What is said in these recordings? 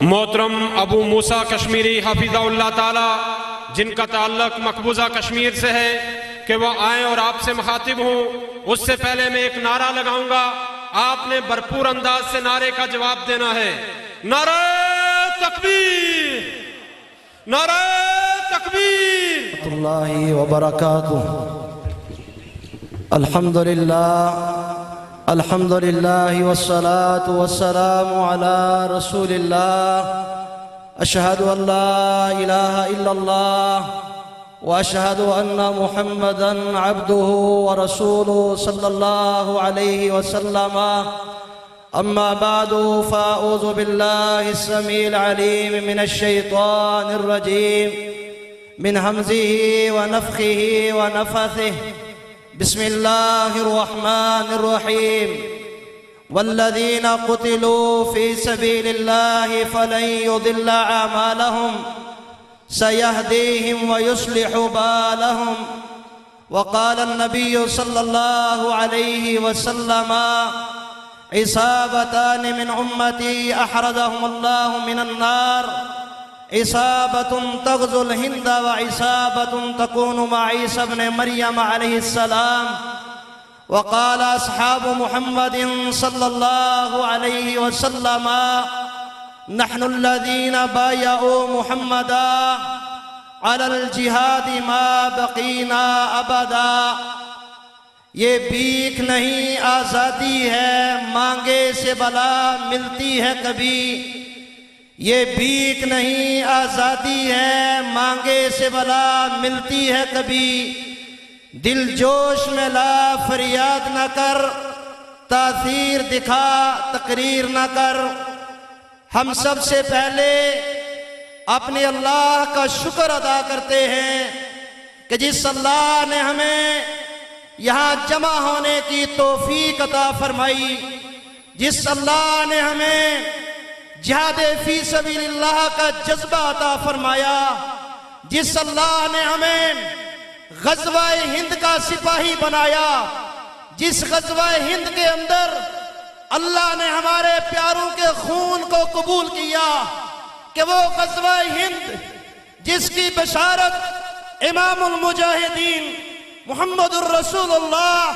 محترم ابو موسیٰ کشمیری حافظہ اللہ تعالی، جن کا تعلق مقبوضہ کشمیر سے ہے، کہ وہ آئیں اور آپ سے مخاطب ہوں، اس سے پہلے میں ایک نعرہ لگاؤں گا، آپ نے بھرپور انداز سے نعرے کا جواب دینا ہے۔ نعرہ تکبیر، نعرہ تکبیر اللہ وبرکاتہ۔ الحمدللہ والصلاة والسلام علی رسول اللہ۔ اشہد ان لا الہ الا اللہ واشہد ان محمدا عبدہ ورسولہ صلی اللہ علیہ وسلم۔ اما بعد فاعوذ باللہ السمیع العلیم من الشیطان الرجیم من حمزہ ونفخہ ونفثہ۔ بسم اللہ الرحمن الرحیم۔ والذین قتلوا فی سبیل اللہ فلن یضل اعمالہم سیہدیہم ویصلح بالہم۔ وقال النبی صلی اللہ علیہ وسلم عصابتان من امتی احرزهم اللہ من النار، عصابة تغزو الہند وعصابة تكون مع عیسی ابن مریم علیہ السلام۔ وقال اصحاب محمد صلی اللہ علیہ وسلم نحن الذین بایعوا محمدا علی الجہاد ما بقینا ابدا۔ یہ بھیک نہیں آزادی ہے، مانگے سے بلا ملتی ہے کبھی۔ یہ بھیک نہیں آزادی ہے، مانگے سے بلا ملتی ہے کبھی۔ دل جوش میں لا فریاد نہ کر، تاثیر دکھا تقریر نہ کر۔ ہم سب سے پہلے اپنے اللہ کا شکر ادا کرتے ہیں کہ جس اللہ نے ہمیں یہاں جمع ہونے کی توفیق عطا فرمائی، جس اللہ نے ہمیں جہاد فی سبیل اللہ کا جذبہ عطا فرمایا، جس اللہ نے ہمیں غزوہ ہند کا سپاہی بنایا، جس غزوہ ہند کے اندر اللہ نے ہمارے پیاروں کے خون کو قبول کیا، کہ وہ غزوہ ہند جس کی بشارت امام المجاہدین محمد الرسول اللہ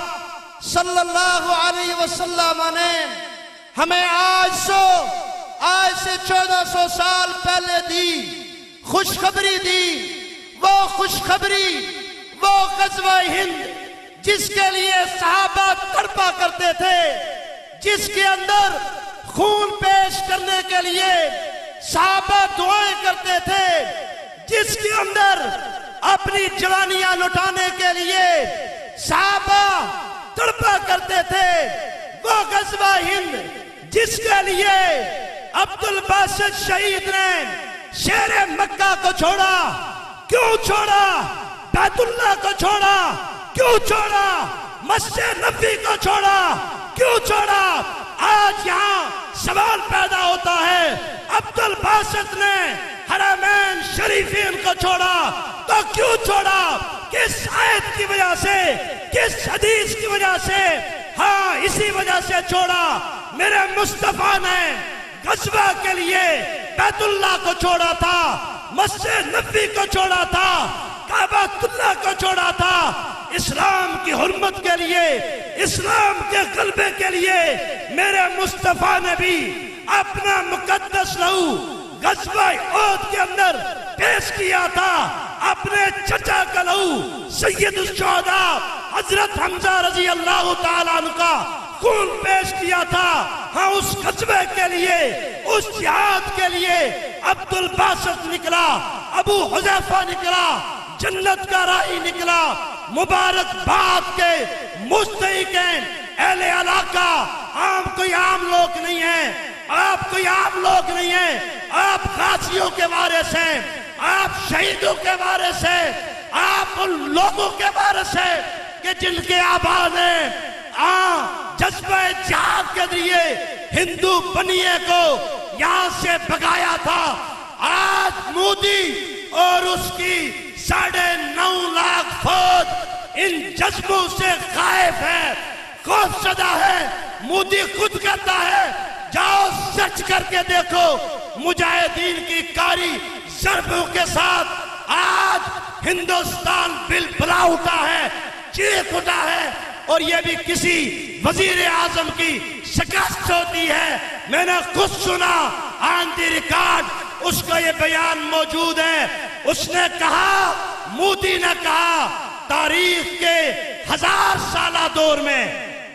صلی اللہ علیہ وسلم نے ہمیں آج سے 1400 سال پہلے دی، خوشخبری دی۔ وہ خوشخبری، وہ غزوہ ہند جس کے لیے صحابہ تڑپا کرتے تھے، جس کے اندر خون پیش کرنے کے لیے صحابہ دعائیں کرتے تھے، جس کے اندر اپنی جوانیاں لٹانے کے لیے صحابہ تڑپا کرتے تھے، وہ غزوہ ہند جس کے لیے عبد الباسط شہید نے شہر مکہ کو چھوڑا۔ کیوں چھوڑا؟ بیت اللہ کو چھوڑا؟ کیوں چھوڑا؟ مسجد نبوی کو چھوڑا؟ کیوں چھوڑا؟ آج یہاں سوال پیدا ہوتا ہے، عبد الباسط نے حرمین شریفین کو چھوڑا تو کیوں چھوڑا؟ کس آیت کی وجہ سے، کس حدیث کی وجہ سے؟ ہاں، اسی وجہ سے چھوڑا، میرے مصطفیٰ نے غزوہ کے لیے بیت اللہ کو چھوڑا تھا، مسجد نبوی کو چھوڑا تھا، کعبہ اللہ کو چھوڑا تھا۔ اسلام کی حرمت کے لیے، اسلام کے غلبے کے لیے میرے مصطفیٰ نے بھی اپنا مقدس لہو غزوہ احد کے اندر پیش کیا تھا، اپنے چچا کا لہو سید الشہداء حضرت حمزہ رضی اللہ تعالیٰ عنہ کا خون پیش کیا تھا۔ ہاں، اس غزوے کے لیے، اس جہاد کے لیے عبد الباسط نکلا، ابو حذیفہ نکلا، جنت کا راہی نکلا، مبارک باد کے مستحق ہیں، اہل علاقہ۔ آپ کوئی عام لوگ نہیں ہیں، آپ کوئی عام لوگ نہیں ہیں، آپ غازیوں کے وارث ہیں، آپ شہیدوں کے وارث ہیں، آپ ان لوگوں کے وارث ہیں کہ جن کے آبا نے جذبہ جہاد کے ذریعے ہندو بنیے کو یہاں سے بھگایا تھا۔ آج مودی اور اس کی 9.5 لاکھ فوج ان جذبوں سے غائب ہے، خوف زدہ ہے۔ مودی خود کہتا ہے، جاؤ سرچ کر کے دیکھو مجاہدین کی کاری ضربوں کے ساتھ آج ہندوستان بالبلا اٹھا ہے، چیخ اٹھا ہے، اور یہ بھی کسی وزیر اعظم کی شکست ہوتی ہے۔ میں نے خود سنا آن دی ریکارڈ، اس کا یہ بیان موجود ہے۔ اس نے کہا، مودی نے کہا، تاریخ کے 1000 سالہ دور میں،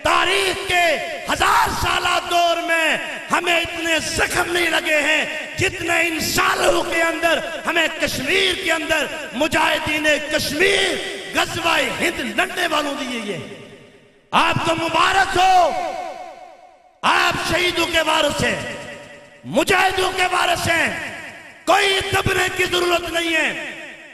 تاریخ کے 1000 سالہ دور میں ہمیں اتنے زخم نہیں لگے ہیں جتنے ان سالوں کے اندر ہمیں کشمیر کے اندر مجاہدین کشمیر غزوہ ہند لڑنے والوں دیے یہ۔ آپ کو مبارک ہو، آپ شہیدوں کے وارث ہیں، مجاہدوں کے وارث ہیں۔ کوئی دبنے کی ضرورت نہیں ہے،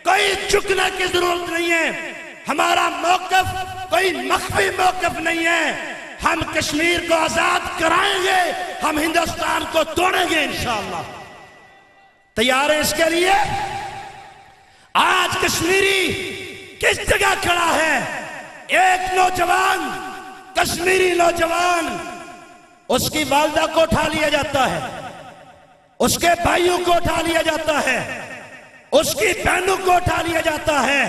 کوئی جھکنے کی ضرورت نہیں ہے۔ ہمارا موقف کوئی مخفی موقف نہیں ہے۔ ہم کشمیر کو آزاد کرائیں گے، ہم ہندوستان کو توڑیں گے انشاءاللہ۔ تیار ہیں اس کے لیے؟ آج کشمیری کس جگہ کھڑا ہے؟ ایک نوجوان، کشمیری نوجوان، اس کی والدہ کو اٹھا لیا جاتا ہے، اس کے بھائیوں کو اٹھا لیا جاتا ہے، اس کی بہنوں کو اٹھا لیا جاتا ہے،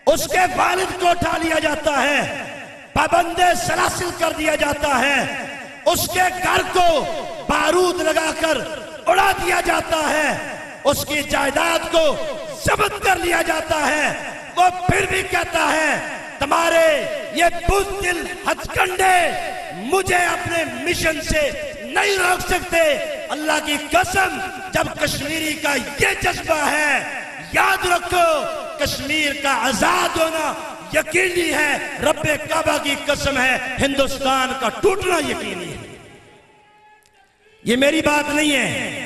اس کے والد کو اٹھا لیا جاتا ہے، پابند سلاسل کر دیا جاتا ہے، اس کے گھر کو بارود لگا کر اڑا دیا جاتا ہے، اس کی جائیداد کو ضبط کر لیا جاتا ہے۔ وہ پھر بھی کہتا ہے، تمہارے یہ بزدل ہتھکنڈے مجھے اپنے مشن سے نہیں روک سکتے۔ اللہ کی قسم، جب کشمیری کا یہ جذبہ ہے، یاد رکھو کشمیر کا آزاد ہونا یقینی ہے، رب کعبہ کی قسم ہے، ہندوستان کا ٹوٹنا یقینی ہے۔ یہ میری بات نہیں ہے،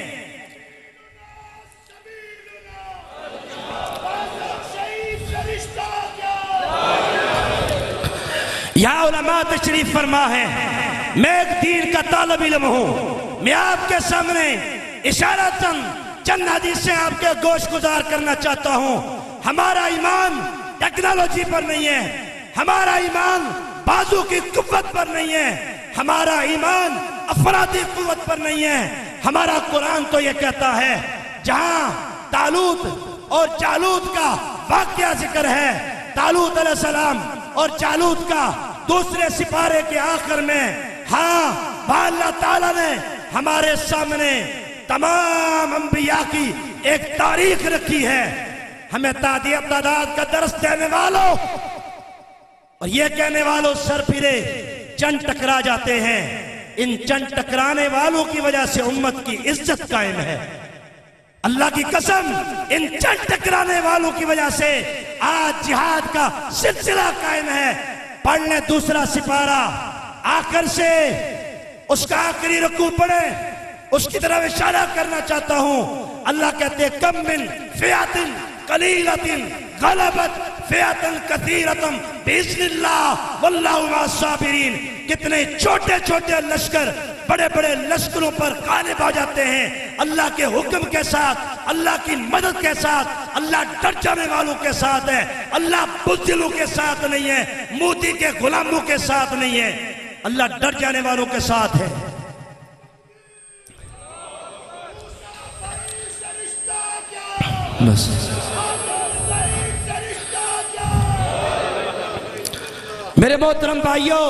یہاں علماء تشریف فرما ہے۔ میں ایک دین کا طالب علم ہوں، میں آپ کے سامنے اشارتاً چند حدیثیں آپ کے گوش گزار کرنا چاہتا ہوں۔ ہمارا ایمان ٹیکنالوجی پر نہیں ہے، ہمارا ایمان بازو کی قوت پر نہیں ہے، ہمارا ایمان افرادی قوت پر نہیں ہے۔ ہمارا قرآن تو یہ کہتا ہے، جہاں طالوت اور جالوت کا واقعہ ذکر ہے، طالوت علیہ السلام اور جالوت کا دوسرے سپارے کے آخر میں، ہاں اللہ تعالیٰ نے ہمارے سامنے تمام انبیاء کی ایک تاریخ رکھی ہے۔ ہمیں تعداد کا درس دینے والوں اور یہ کہنے والوں سر پھرے چند ٹکرا جاتے ہیں، ان چند ٹکرانے والوں کی وجہ سے امت کی عزت قائم ہے۔ اللہ کی قسم، ان چند ٹکرانے والوں کی وجہ سے آج جہاد کا سلسلہ قائم ہے۔ پڑھ لیں دوسرا سپارہ آخر سے، اس کا آخری رکوع پڑھیں، اس کی طرف اشارہ کرنا چاہتا ہوں۔ اللہ کہتے ہیں، کم من فئۃ قلیلۃ غلبت فئۃ کثیرۃ باذن اللہ واللہ مع الصابرین۔ کتنے چھوٹے چھوٹے لشکر بڑے بڑے لشکروں پر غالب آ جاتے ہیں اللہ کے حکم کے ساتھ، اللہ کی مدد کے ساتھ۔ اللہ ڈر جانے والوں کے ساتھ ہے، اللہ بزدلوں کے ساتھ نہیں ہے، مودی کے غلاموں کے ساتھ نہیں ہے، اللہ ڈر جانے والوں کے ساتھ ہے۔ بس میرے محترم بھائیوں،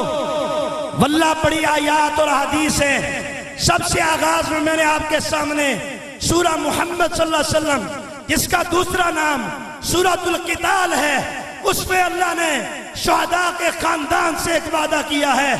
واللہ بڑی آیات اور حدیث ہیں۔ سب سے آغاز میں نے آپ کے سامنے سورہ محمد صلی اللہ علیہ وسلم، جس کا دوسرا نام سورۃ القتال ہے، اس میں اللہ نے شہداء کے خاندان سے ایک وعدہ کیا ہے۔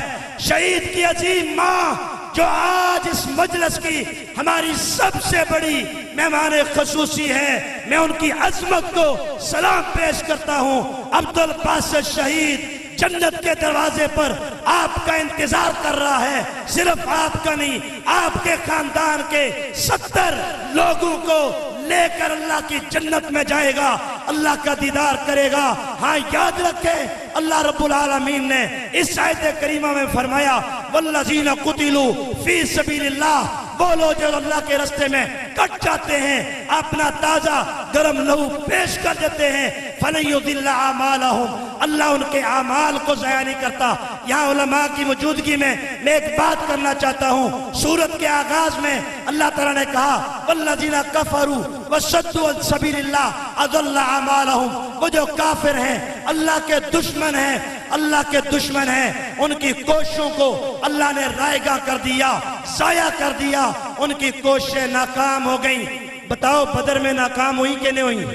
شہید کی عظیم ماں جو آج اس مجلس کی ہماری سب سے بڑی مہمان خصوصی ہے، میں ان کی عظمت کو سلام پیش کرتا ہوں۔ عبدالباسط شہید جنت کے دروازے پر آپ کا انتظار کر رہا ہے، صرف آپ کا نہیں، آپ کے خاندان کے 70 لوگوں کو لے کر اللہ کی جنت میں جائے گا، اللہ کا دیدار کرے گا۔ ہاں یاد رکھیں، اللہ رب العالمین نے اس آیت کریمہ میں فرمایا، والذین قتلوا فی سبیل اللہ، وہ لوگ جو اللہ کے راستے میں کٹ جاتے ہیں، اپنا تازہ گرم لہو پیش کر دیتے ہیں، فَلَن يُضِلَّ أَعْمَالَهُمْ، اللہ ان کے اعمال کو ضائع نہیں کرتا۔ یہاں علماء کی موجودگی میں ایک بات کرنا چاہتا ہوں۔ سورت کے آغاز میں اللہ تعالیٰ نے کہا والذین کفروا وصدوا عن سبیل اللہ اضل اعمالهم، وہ جو کافر ہیں، اللہ کے دشمن ہیں، اللہ کے دشمن ہیں، ان کی کوششوں کو اللہ نے رائیگاں کر دیا، ضائع کر دیا، ان کی کوششیں ناکام ہو گئیں۔ بتاؤ بدر میں ناکام ہوئی کہ نہیں ہوئی؟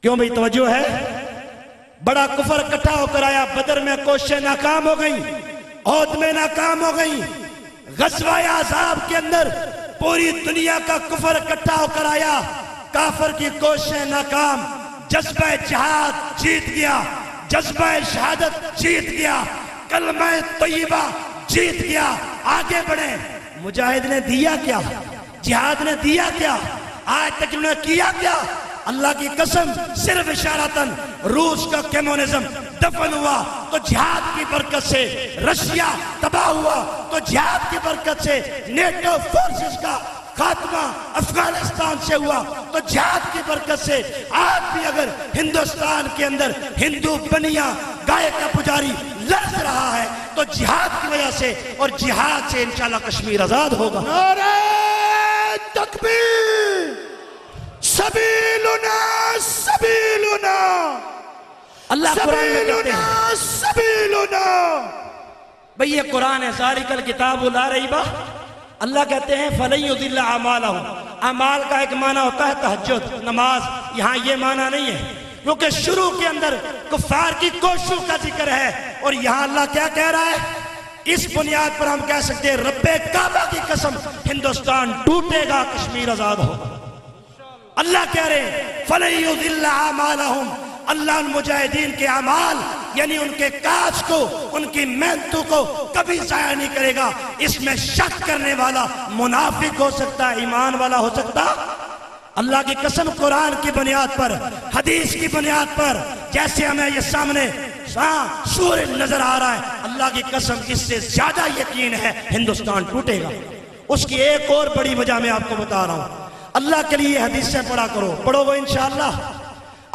کیوں بھئی توجہ ہے؟ بڑا کفر اکٹھا ہو کر آیا، بدر میں کوششیں ناکام ہو گئیں، عہد میں ناکام ہو گئیں، غزوہ احزاب کے اندر پوری دنیا کا کفر اکٹھا ہو کر آیا، کافر کی کوششیں ناکام، جذبہ جہاد جیت گیا، جذبہ شہادت جیت گیا، کلمہ طیبہ جیت گیا، آگے بڑھیں۔ مجاہد نے دیا کیا؟ جہاد نے دیا کیا؟ آج تک انہوں نے کیا کیا؟ اللہ کی قسم صرف اشارتاً روس کا کمیونزم دفن ہوا تو جہاد کی برکت سے، رشیا تباہ ہوا تو جہاد کی برکت سے، نیٹو فورسز کا خاتمہ افغانستان سے ہوا تو جہاد کی برکت سے، آج بھی اگر ہندوستان کے اندر ہندو بنیا گائے کا پجاری لڑ رہا ہے تو جہاد کی وجہ سے، اور جہاد سے انشاءاللہ کشمیر آزاد ہوگا۔ نعرہ تکبیر، سبیلنا سبیلنا، اللہ قرآن میں کہتے ہیں، سبیلنا سبیلنا۔ بھئی یہ قرآن ہے، ذالک الکتاب لا ریب، اللہ کہتے ہیں فَلَن يُضِلَّ أَعْمَالَهُمْ۔ اعمال کا ایک معنی ہوتا ہے تہجد، نماز، یہاں یہ معنی نہیں ہے، کیونکہ شروع کے اندر کفار کی کوششوں کا ذکر ہے، اور یہاں اللہ کیا کہہ رہا ہے؟ اس بنیاد پر ہم کہہ سکتے ہیں رب کعبہ کی قسم ہندوستان ٹوٹے گا، کشمیر آزاد ہوگا۔ اللہ کہہ رہے ہیں فَلَن يُضِلَّ أَعْمَالَهُمْ، اللہ ان مجاہدین کے اعمال یعنی ان کے کاج کو، ان کی محنتوں کو کبھی ضائع نہیں کرے گا۔ اس میں شک کرنے والا منافق ہو سکتا ہے، ایمان والا ہو سکتا۔ اللہ کی قسم قرآن کی بنیاد پر، حدیث کی بنیاد پر، جیسے ہمیں یہ سامنے سورج نظر آ رہا ہے، اللہ کی قسم اس سے زیادہ یقین ہے ہندوستان ٹوٹے گا۔ اس کی ایک اور بڑی وجہ میں آپ کو بتا رہا ہوں، اللہ کے لیے حدیثیں پڑھا کرو، پڑھو گے انشاءاللہ،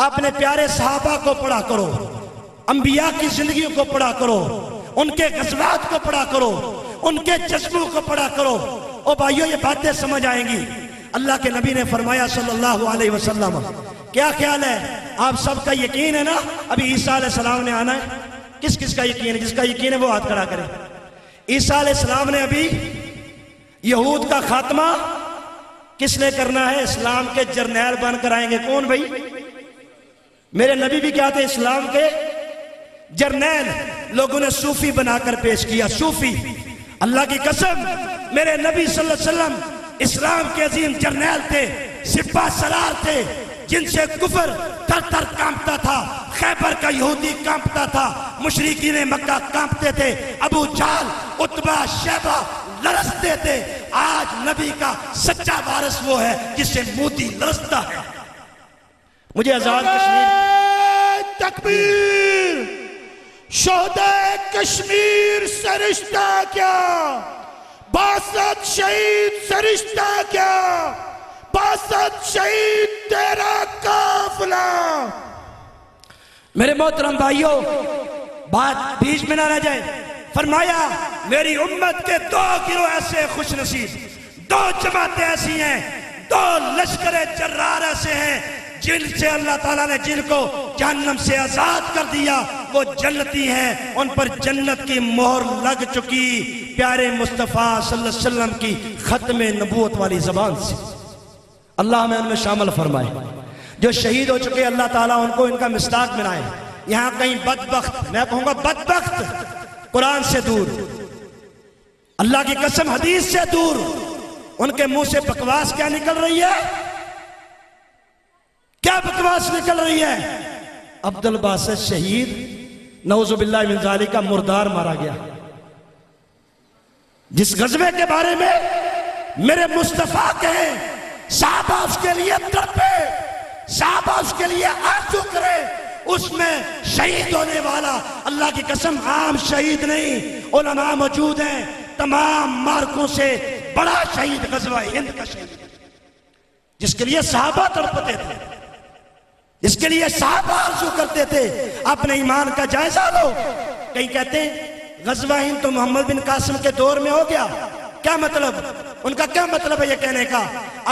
اپنے پیارے صحابہ کو پڑھا کرو، انبیاء کی زندگیوں کو پڑھا کرو، ان کے غزوات کو پڑھا کرو، ان کے جذبوں کو پڑھا کرو، او بھائیو یہ باتیں سمجھ آئیں گی۔ اللہ کے نبی نے فرمایا صلی اللہ علیہ وسلم، کیا خیال ہے آپ سب کا یقین ہے نا ابھی عیسیٰ علیہ السلام نے آنا ہے؟ کس کس کا یقین ہے؟ جس کا یقین ہے وہ ہاتھ کھڑا کرے۔ عیسیٰ علیہ السلام نے ابھی یہود کا خاتمہ کس نے کرنا ہے؟ اسلام کے جرنیل بن کر آئیں گے۔ کون بھائی؟ میرے نبی بھی کیا تھے؟ اسلام کے جرنیل، لوگوں نے صوفی بنا کر پیش کیا، صوفی۔ اللہ کی قسم میرے نبی صلی اللہ علیہ وسلم اسلام کے عظیم جرنیل تھے، سپاہ سالار تھے، جن سے کفر تر تر کانپتا تھا، خیبر کا یہودی کانپتا تھا، مشرکین مکہ کانپتے تھے، ابو جہل، عتبہ، شیبہ لرزتے تھے۔ آج نبی کا سچا وارث وہ ہے جس سے مودی لرزتا ہے۔ مجھے آزاد کشمیر، تکبیر، شہدائے کشمیر سے رشتہ کیا، 62 شہید سے رشتہ کیا، 62 شہید تیرا قافلہ۔ میرے محترم بھائیوں، بات بیچ میں نہ رہ جائے، فرمایا میری امت کے 2 گروہ ایسے خوش نصیب، 2 جماعتیں ایسی ہیں، 2 لشکر جرار ایسے ہیں جن سے اللہ تعالیٰ نے جن کو جہنم سے آزاد کر دیا، وہ جنتی ہیں، ان پر جنت کی مہر لگ چکی پیارے مصطفیٰ صلی اللہ علیہ وسلم کی ختم نبوت والی زبان سے۔ اللہ ہمیں ان میں شامل فرمائے۔ جو شہید ہو چکے اللہ تعالیٰ ان کو ان کا مصداق بنائے۔ یہاں کہیں بدبخت، میں کہوں گا بدبخت، قرآن سے دور، اللہ کی قسم حدیث سے دور، ان کے منہ سے بکواس کیا نکل رہی ہے؟ کیا بکواس نکل رہی ہے؟ عبد الباسط شہید، نعوذ باللہ من ذالک کا مردار مارا گیا۔ جس غزوے کے بارے میں میرے مصطفیٰ کہیں صحابہ اس کے لیے تڑپے، صحابہ اس کے لیے آرزو کرے، اس میں شہید ہونے والا اللہ کی قسم عام شہید نہیں، علماء موجود ہیں، تمام مارکوں سے بڑا شہید غزوہ ہند کا شہید، جس کے لیے صحابہ تڑپتے تھے۔ اس کے لیے صحابہ آرزو کرتے تھے اپنے ایمان کا جائزہ لو. کہیں کہتے ہیں غزوہ ہند تو محمد بن قاسم کے دور میں ہو گیا. کیا مطلب؟ ان کا کیا مطلب ہے یہ کہنے کا؟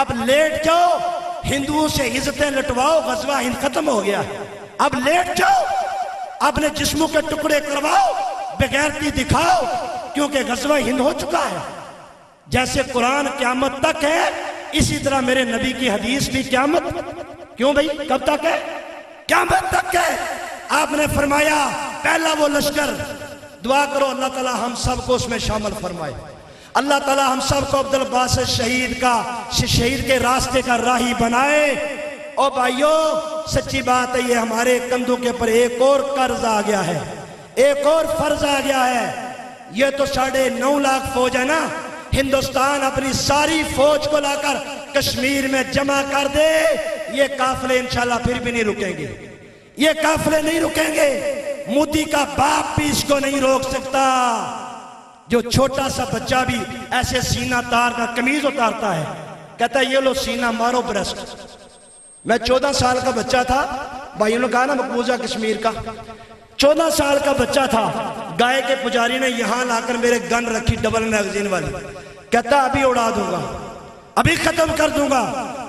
اب لیٹ جاؤ، ہندوؤں سے عزتیں لٹواؤ، غزوہ ہند ختم ہو گیا. اب لیٹ جاؤ، اپنے جسموں کے ٹکڑے کرواؤ، بغیرتی دکھاؤ، کیونکہ غزوہ ہند ہو چکا ہے. جیسے قرآن قیامت تک ہے، اسی طرح میرے نبی کی حدیث بھی قیامت. کیوں بھائی؟ کب تک ہے؟ قیامت تک ہے. آپ نے فرمایا پہلا وہ لشکر، دعا کرو اللہ تعالی ہم سب کو اس میں شامل فرمائے. اللہ تعالی ہم سب کو عبدالباسط شہید کے راستے کا راہی بنائے. او بھائیو، سچی بات ہے، یہ ہمارے کندھوں کے پر ایک اور قرض آ گیا ہے، ایک اور فرض آ گیا ہے. یہ تو 9.5 لاکھ فوج ہے نا، ہندوستان اپنی ساری فوج کو لا کر کشمیر میں جمع کر دے، یہ قافلے انشاءاللہ پھر بھی نہیں رکیں گے. یہ قافلے نہیں رکیں گے. مودی کا باپ بھی اس کو نہیں روک سکتا. جو چھوٹا سا بچہ بھی ایسے سینہ تار کا قمیض اتارتا ہے، کہتا ہے یہ لو سینہ مارو برسٹ. میں 14 سال کا بچہ تھا، بھائیوں نے کہا نا مقبوضہ کشمیر کا، 14 سال کا بچہ تھا. گائے کے پجاری نے یہاں لا کر میرے گن رکھی ڈبل میگزین والی. کہتا ابھی اڑا دوں گا، ابھی ختم کر دوں گا.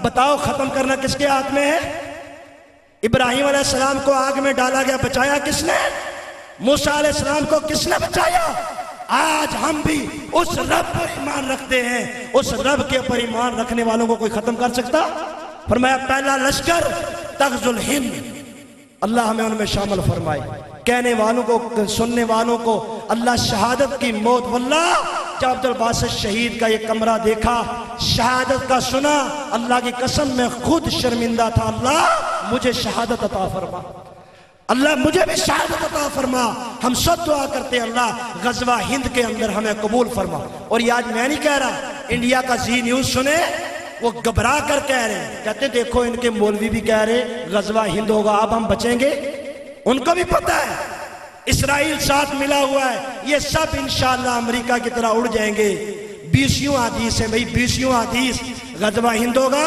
بتاؤ ختم کرنا کس کے ہاتھ میں ہے؟ ابراہیم علیہ السلام کو آگ میں ڈالا گیا، بچایا کس نے؟ موسیٰ علیہ السلام کو کس نے بچایا؟ آج ہم بھی اس رب پر ایمان رکھتے ہیں. اس رب کے پر ایمان رکھنے والوں کو کوئی ختم کر سکتا؟ فرمایا پہلا لشکر تغزو الہند، اللہ ہمیں ان میں شامل فرمائے. کہنے والوں کو، سننے والوں کو اللہ شہادت کی موت. واللہ جب عبدالباسط شہید کا یہ کمرہ دیکھا، شہادت کا سنا، اللہ کی قسم میں خود شرمندہ تھا. اللہ مجھے شہادت عطا فرما، اللہ مجھے بھی شہادت عطا فرما. ہم سب دعا کرتے ہیں اللہ غزوہ ہند کے اندر ہمیں قبول فرما. اور یہ آج میں نہیں کہہ رہا، انڈیا کا زی نیوز سنے، وہ گھبرا کر کہہ رہے ہیں، کہتے دیکھو ان کے مولوی بھی کہہ رہے غزوہ ہند ہوگا، اب ہم بچیں گے. ان کو بھی پتہ ہے اسرائیل ساتھ ملا ہوا ہے، یہ سب انشاءاللہ امریکہ کی طرح اڑ جائیں گے. 20 حدیث ہے بھائی، 20 حدیث. غزوہ ہند ہوگا،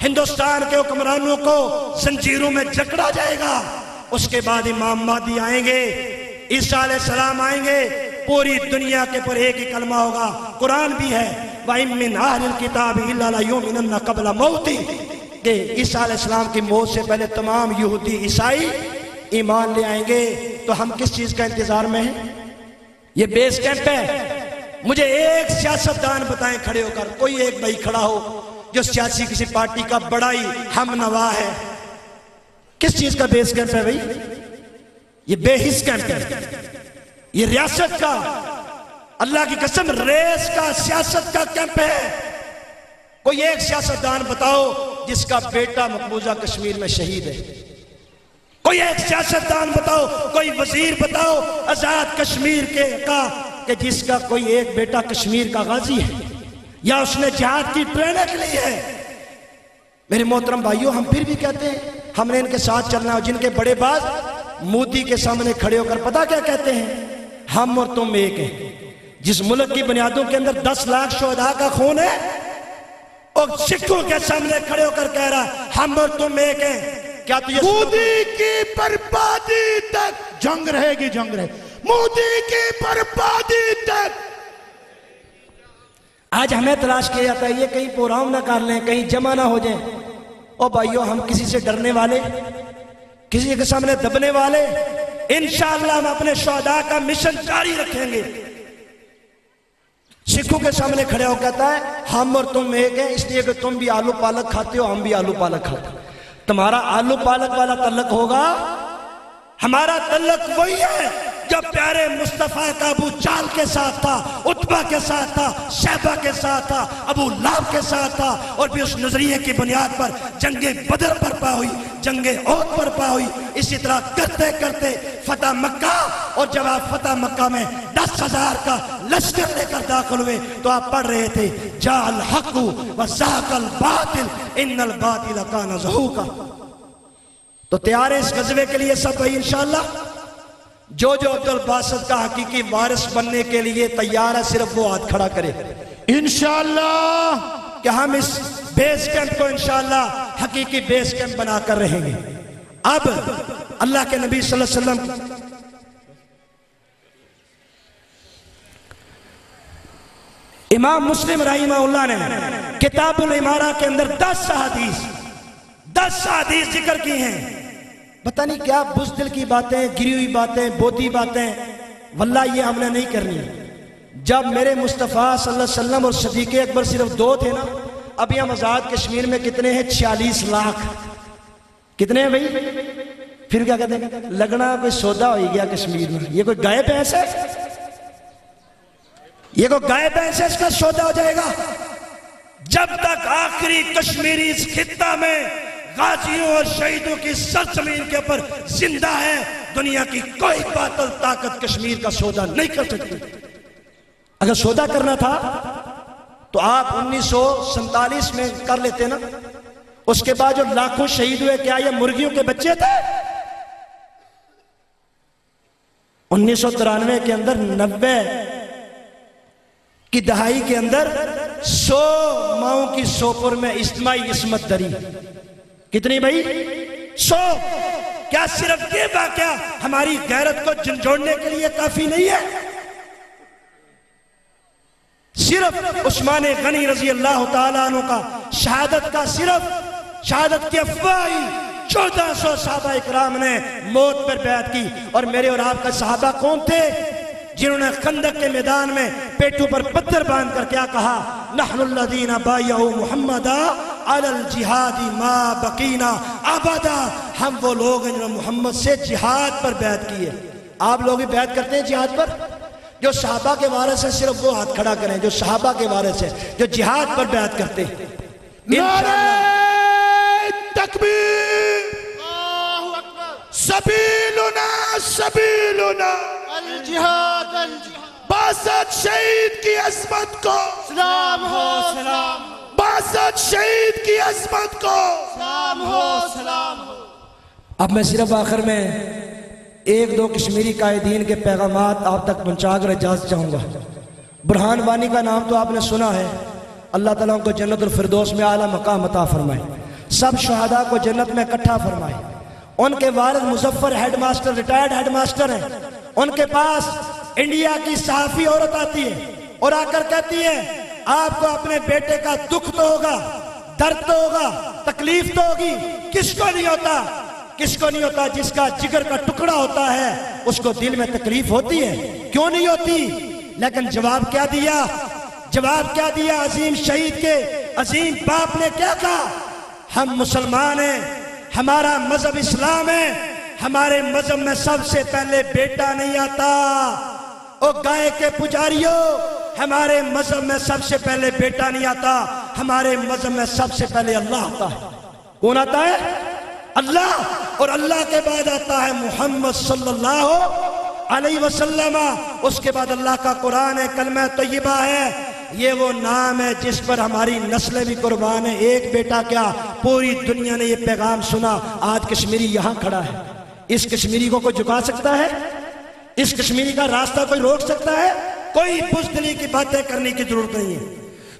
ہندوستان کے حکمرانوں کو زنجیروں میں جکڑا جائے گا. اس کے بعد امام مہدی آئیں گے، عیسیٰ علیہ السلام آئیں گے، پوری دنیا کے پر ایک ہی کلمہ ہوگا. قرآن بھی ہے وَإِن مِّنْ أَهْلِ الْكِتَابِ إِلَّا لَيُؤْمِنَنَّ قَبْلَ مَوْتِهِ، کہ عیسیٰ علیہ السلام کی موت سے پہلے تمام یہودی عیسائی ایمان لے آئیں گے. تو ہم کس چیز کا انتظار میں ہیں؟ یہ بیس کیمپ ہے. مجھے ایک سیاستدان بتائیں کھڑے ہو کر، کوئی ایک بھائی کھڑا ہو جو سیاسی کسی پارٹی کا بڑا ہی ہم نوا ہے. کس چیز کا بیس کیمپ ہے بھائی؟ یہ بے حس کیمپ ہے، یہ ریاست کا، اللہ کی قسم ریس کا، سیاست کا کیمپ ہے. کوئی ایک سیاستدان بتاؤ جس کا بیٹا مقبوضہ کشمیر میں شہید ہے. کوئی ایک سیاستدان بتاؤ، کوئی وزیر بتاؤ آزاد کشمیر کا کہ جس کا کوئی ایک بیٹا کشمیر کا غازی ہے یا اس نے جہاد کی ٹریننگ لی ہے. میرے محترم بھائیوں، ہم پھر بھی کہتے ہیں ہم نے ان کے ساتھ چلنا ہے. جن کے بڑے باز مودی کے سامنے کھڑے ہو کر پتہ کیا کہتے ہیں؟ ہم اور تم ایک ہیں. جس ملک کی بنیادوں کے اندر 10 لاکھ شہداء کا خون ہے، اور سکھوں کے سامنے کھڑے ہو کر کہہ رہا ہم اور تم ایک ہیں. کیا تو یہ مودی کی بربادی تک جنگ رہے گی، جنگ رہے گی مودی کی بربادی تک. آج ہمیں تلاش کیا جاتا ہے یہ کہیں پروگرام نہ کر لیں، کہیں جمع نہ ہو جائیں. اور بھائیوں، ہم کسی سے ڈرنے والے، کسی کے سامنے دبنے والے؟ انشاءاللہ ہم اپنے شہداء کا مشن جاری رکھیں گے. سکھوں کے سامنے کھڑے ہو کہتا ہے ہم اور تم ایک ہیں، اس لیے کہ تم بھی آلو پالک کھاتے ہو، ہم بھی آلو پالک کھاتے ہیں. تمہارا آلو پالک والا تعلق ہوگا، ہمارا تعلق وہی ہے جو پیارے مصطفیٰ کا ابو جہل کے ساتھ تھا، عتبہ کے ساتھ تھا، شیبہ کے ساتھ تھا، ابو لہب کے ساتھ تھا. اور بھی اس نظریے کی بنیاد پر جنگ بدر برپا ہوئی، جنگ احد برپا ہوئی. اسی طرح کرتے کرتے فتح مکہ، اور جب آپ فتح مکہ میں 10,000 کا لشکر لے کر داخل ہوئے تو آپ پڑھ رہے تھے جاء الحق وزهق الباطل ان الباطل کان زہوقا. تو تیار ہے اس غزوے کے لیے سب بھائی انشاءاللہ؟ جو عبدالباسط کا حقیقی وارث بننے کے لیے تیار ہے صرف وہ ہاتھ کھڑا کرے انشاءاللہ، کہ ہم اس بیس کیمپ کو انشاءاللہ حقیقی بیس کیمپ بنا کر رہیں گے. اب اللہ کے نبی صلی اللہ علیہ وسلم امام مسلم رحمہ اللہ نے کتاب الامارہ کے اندر 10 احادیث ذکر کی ہیں. پتہ نہیں کیا بزدل کی باتیں، گری ہوئی باتیں، بوتی باتیں، واللہ یہ ہم نے نہیں کرنی. جب میرے مصطفیٰ صلی اللہ علیہ وسلم اور صدیق اکبر صرف 2 تھے نا، ابھی ہم آزاد کشمیر میں کتنے ہیں؟ 46 لاکھ. کتنے ہیں بھائی؟ پھر کیا کہتے ہیں؟ لگنا کوئی سودا ہو گیا کشمیر میں. یہ کوئی گائے بھینس ہے؟ یہ کوئی گائے بھینس ہے اس کا سودا ہو جائے گا؟ جب تک آخری کشمیری اس خطہ میں غازیوں اور شہیدوں کی سرزمین کے اوپر زندہ ہے، دنیا کی کوئی باطل طاقت کشمیر کا سودا نہیں کر سکتی. اگر سودا کرنا تھا تو آپ 1947 میں کر لیتے نا. اس کے بعد جو لاکھوں شہید ہوئے، کیا یہ مرغیوں کے بچے تھے؟ 1993 کے اندر 90 کی دہائی کے اندر 100 ماؤں کی سوپور میں اجتماعی عصمت دری. کتنی بھائی؟ 100. کیا صرف یہ واقعہ ہماری غیرت کو جھنجھوڑنے کے لیے کافی نہیں ہے؟ صرف عثمان غنی رضی اللہ تعالیٰ عنہ کا شہادت کی افواہی 1400 صحابہ اکرام نے موت پر بیعت کی. اور میرے اور آپ کا صحابہ کون تھے جنہوں نے خندق کے میدان میں پیٹوں پر پتھر باندھ کر کیا کہا؟ نحن الذین بایعوا محمدا علی الجہاد ما بقینا ابدا. ہم وہ لوگ ہیں جنہوں نے محمد سے جہاد پر بیعت کی ہے. آپ لوگ بھی بیعت کرتے ہیں جہاد پر؟ جو صحابہ کے وارث ہیں صرف وہ ہاتھ کھڑا کریں جو صحابہ کے وارث ہیں، جو جہاد پر بیعت کرتے ہیں. نعرہ تکبیر، سبیلنا سبیلنا، الجہاد الجہاد، باسط شہید کی عظمت کو سلام ہو سلام، باسط شہید کی عظمت کو سلام ہو سلام ہو. اب میں صرف آخر میں 1-2 کشمیری قائدین کے پیغامات آپ تک پہنچا کر اجازت چاہوں گا. برہان وانی کا نام تو آپ نے سنا ہے. اللہ تعالیٰ ان کو جنت الفردوس میں اعلیٰ مقام عطا فرمائے. سب شہداء کو جنت میں اکٹھا فرمائے. ان کے والد Muzaffar headmaster, retired headmaster ہیں. ان کے پاس انڈیا کی صحافی عورت آتی ہے اور آ کر کہتی ہے آپ کو اپنے بیٹے کا دکھ تو ہوگا، درد تو ہوگا، تکلیف تو ہوگی. کس کو نہیں ہوتا؟ کس کو نہیں ہوتا؟ جس کا جگر کا ٹکڑا ہوتا ہے اس کو دل میں تکلیف ہوتی ہے. کیوں نہیں ہوتی؟ لیکن جواب کیا دیا؟ جواب کیا دیا؟ عظیم شہید کے عظیم باپ نے کیا کہا؟ ہم مسلمان ہیں، ہمارا مذہب اسلام ہے، ہمارے مذہب میں سب سے پہلے بیٹا نہیں آتا. او گائے کے پجاریوں، ہمارے مذہب میں سب سے پہلے بیٹا نہیں آتا. ہمارے مذہب میں سب سے پہلے اللہ آتا ہے. کون آتا ہے؟ اللہ. اور اللہ کے بعد آتا ہے محمد صلی اللہ علیہ وسلم. اس کے بعد اللہ کا قرآن ہے، کلمہ طیبہ ہے. یہ وہ نام ہے جس پر ہماری نسلیں بھی قربان ہیں. ایک بیٹا کیا، پوری دنیا نے یہ پیغام سنا. آج کشمیری یہاں کھڑا ہے. اس کشمیری کو کوئی جھکا سکتا ہے؟ اس کشمیری کا راستہ کوئی روک سکتا ہے؟ کوئی بزدلی کی باتیں کرنے کی ضرورت نہیں ہے،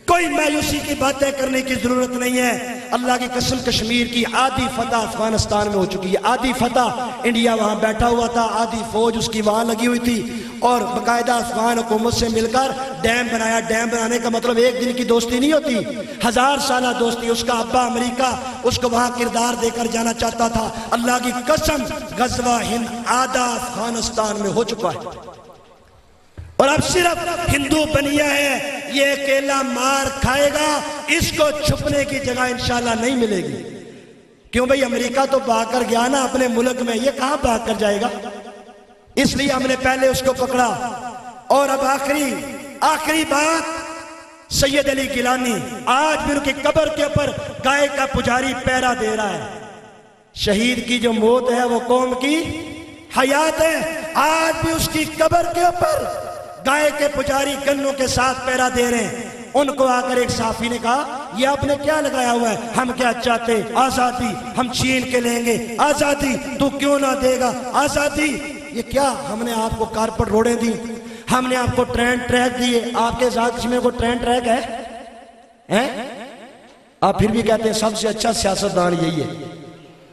کوئی مایوسی کی باتیں کرنے کی ضرورت نہیں ہے. اللہ کی قسم کشمیر کی آدھی فتح افغانستان میں ہو چکی ہے. آدھی فتح انڈیا وہاں بیٹھا ہوا تھا، آدھی فوج اس کی وہاں لگی ہوئی تھی اور باقاعدہ افغان حکومت سے مل کر ڈیم بنایا. ڈیم بنانے کا مطلب ایک دن کی دوستی نہیں ہوتی، 1000 سالہ دوستی. اس کا ابا امریکہ اس کو وہاں کردار دے کر جانا چاہتا تھا. اللہ کی قسم غزوہ ہند آدھا افغانستان میں ہو چکا ہے اور اب صرف ہندو بنیا ہے. یہ اکیلا مار کھائے گا، اس کو چھپنے کی جگہ انشاءاللہ نہیں ملے گی. کیوں بھئی؟ امریکہ تو بھاگ کر گیا نا اپنے ملک میں، یہ کہاں بھاگ کر جائے گا؟ اس لیے ہم نے پہلے اس کو پکڑا. اور اب آخری بات، سید علی گیلانی آج بھی ان کی قبر کے اوپر گائے کا پجاری پہرا دے رہا ہے. شہید کی جو موت ہے وہ قوم کی حیات ہے. آج بھی اس کی قبر کے اوپر گائے کے پجاری گنوں کے ساتھ پہرا دے رہے ہیں. ان کو آ کر ایک صحافی نے کہا یہ آپ نے کیا لگایا ہوا ہے؟ ہم کیا چاہتے؟ آزادی. ہم چھین کے لیں گے آزادی. تو کیوں نہ دے گا آزادی؟ یہ کیا؟ ہم نے آپ کو کارپٹ روڈیں دی، ہم نے آپ کو ٹرین ٹریک دیے. آپ کے آزاد کشمیر کو ٹرین ٹریک ہے؟ آپ پھر بھی کہتے ہیں سب سے اچھا سیاستدان یہی ہے.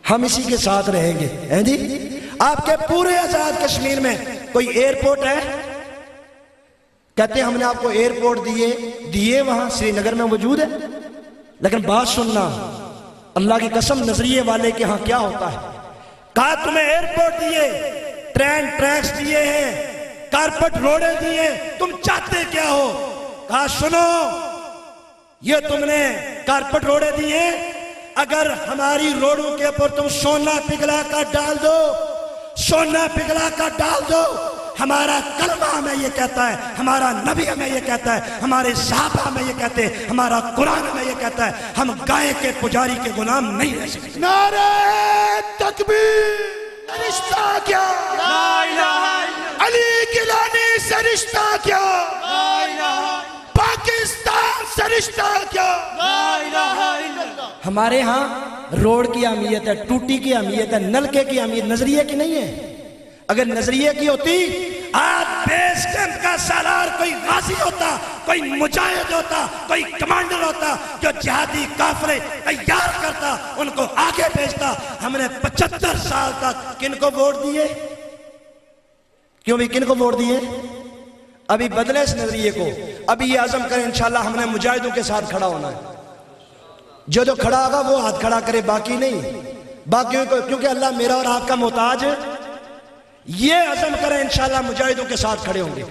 ہم اسی کے ساتھ رہیں گے. ہیں جی آپ کے پورے آزاد کشمیر میں کوئی ایئرپورٹ ہے؟ کہتے ہیں ہم نے آپ کو ایئرپورٹ دیے وہاں سری نگر میں موجود ہے. لیکن بات سننا، اللہ کی قسم نظریے والے کے ہاں کیا ہوتا ہے. کہا تمہیں ایئرپورٹ دیے، ٹرین ٹریکس دیے ہیں، کارپٹ روڈیں دیے، تم چاہتے کیا ہو؟ کہا سنو، یہ تم نے کارپٹ روڈیں دیے، اگر ہماری روڈوں کے اوپر تم سونا پگھلا کر ڈال دو، سونا پگھلا کر ڈال دو، ہمارا کلمہ ہمیں یہ کہتا ہے، ہمارا نبی ہمیں یہ کہتا ہے، ہمارے صحابہ ہمیں یہ کہتے ہیں، ہمارا قرآن ہمیں یہ کہتا ہے، ہم گائے کے پجاری کے غلام نہیں رہ سکتے. نعرہ تکبیر. رشتہ کیا لا الہ الا علی گیلانی سے رشتہ کیا، لا الہ پاکستان سے رشتہ کیا. لا الہ الا اللہ. ہمارے ہاں روڈ کی اہمیت ہے، ٹوٹی کی اہمیت ہے، نلکے کی اہمیت نظریے کی نہیں ہے. اگر نظریے کی ہوتی آج بیس کیمپ کا سالار کوئی غازی ہوتا، کوئی مجاہد ہوتا، کوئی کمانڈر ہوتا جو جہادی کافرے تیار کرتا، ان کو آگے بھیجتا. ہم نے 75 سال تک کن کو ووٹ دیے؟ کیوں بھی کن کو ووٹ دیے؟ ابھی بدلے اس نظریے کو. ابھی یہ عزم کریں انشاءاللہ ہم نے مجاہدوں کے ساتھ کھڑا ہونا ہے. جو کھڑا ہوگا وہ ہاتھ کھڑا کرے، باقی نہیں. باقیوں کو کیونکہ اللہ میرا اور آپ کا محتاج. یہ عزم کریں انشاءاللہ مجاہدوں کے ساتھ کھڑے ہوں گے،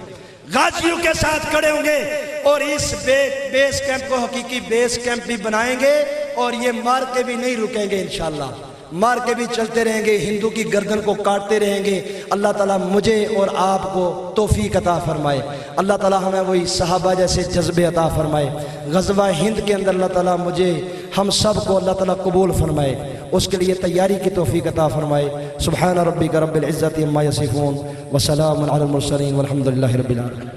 غازیوں کے ساتھ کھڑے ہوں گے، اور اس بیس کیمپ کو حقیقی بیس کیمپ بھی بنائیں گے. اور یہ مار کے بھی نہیں رکیں گے انشاءاللہ، مار کے بھی چلتے رہیں گے، ہندو کی گردن کو کاٹتے رہیں گے. اللہ تعالیٰ مجھے اور آپ کو توفیق عطا فرمائے. اللہ تعالیٰ ہمیں وہی صحابہ جیسے جذبے عطا فرمائے. غزوہ ہند کے اندر اللہ تعالیٰ مجھے ہم سب کو اللہ تعالیٰ قبول فرمائے، اس کے لیے تیاری کی توفیق عطا فرمائے. سبحان ربک رب العزت عما یصفون وسلام علی المرسلین والحمد للہ رب العالمین.